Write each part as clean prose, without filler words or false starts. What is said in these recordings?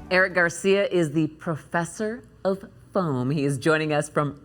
Eric Garcia is the professor of foam. He is joining us from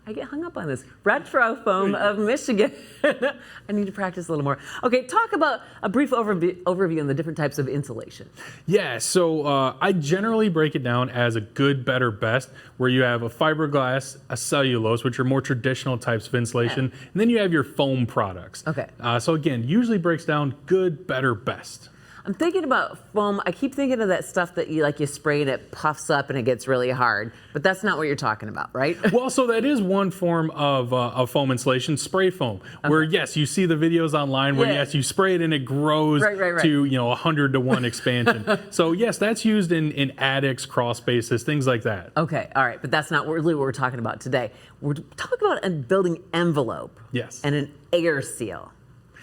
I get hung up on this. RetroFoam of Michigan. I need to practice a little more. Okay, talk about a brief overview on the different types of insulation. Yeah, so I generally break it down as a good, better, best, where you have a fiberglass, a cellulose, which are more traditional types of insulation, and then you have your foam products. Okay. So again, usually breaks down good, better, best. I'm thinking about foam. I keep thinking of that stuff that you spray and it puffs up and it gets really hard, but that's not what you're talking about, right? Well, so that is one form of foam insulation, spray foam, where yes, you see the videos online where yes, you spray it and it grows to 100 to 1 expansion. So yes, that's used in attics, crawl spaces, things like that. Okay, all right, but that's not really what we're talking about today. We're talking about a building envelope. Yes. And an air seal.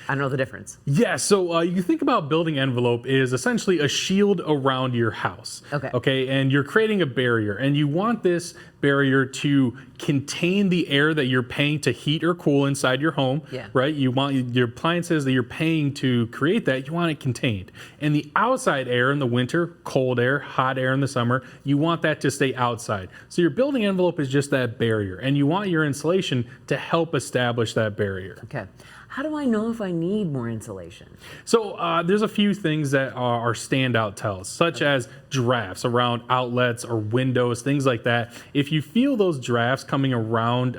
I don't know the difference. Yeah, so you think about building envelope is essentially a shield around your house. Okay. Okay, and you're creating a barrier, and you want this barrier to contain the air that you're paying to heat or cool inside your home. Yeah. Right? You want your appliances that you're paying to create that, you want it contained. And the outside air in the winter, cold air, hot air in the summer, you want that to stay outside. So your building envelope is just that barrier, and you want your insulation to help establish that barrier. Okay. How do I know if I need more insulation? So there's a few things that are standout tells, such as drafts around outlets or windows, things like that. If you feel those drafts coming around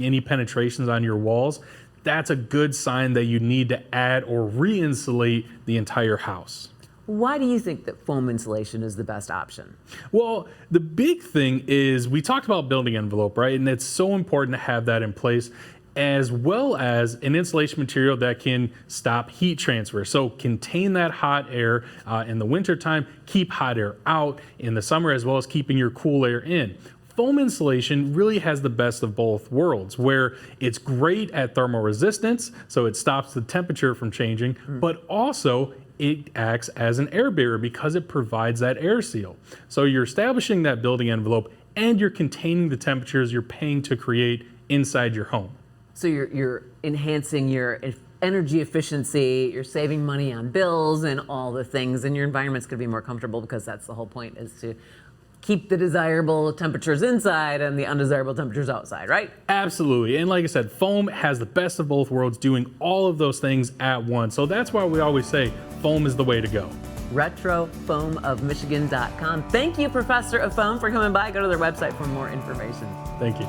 any penetrations on your walls, that's a good sign that you need to add or re-insulate the entire house. Why do you think that foam insulation is the best option? Well, the big thing is we talked about building envelope, right? And it's so important to have that in place, as well as an insulation material that can stop heat transfer. So contain that hot air in the wintertime, keep hot air out in the summer, as well as keeping your cool air in. Foam insulation really has the best of both worlds, where it's great at thermal resistance, so it stops the temperature from changing, but also it acts as an air barrier because it provides that air seal. So you're establishing that building envelope and you're containing the temperatures you're paying to create inside your home. So you're enhancing your energy efficiency, you're saving money on bills and all the things, and your environment's going to be more comfortable because that's the whole point, is to keep the desirable temperatures inside and the undesirable temperatures outside, right? Absolutely. And like I said, foam has the best of both worlds, doing all of those things at once. So that's why we always say foam is the way to go. RetroFoamofMichigan.com. Thank you, Professor of Foam, for coming by. Go to their website for more information. Thank you.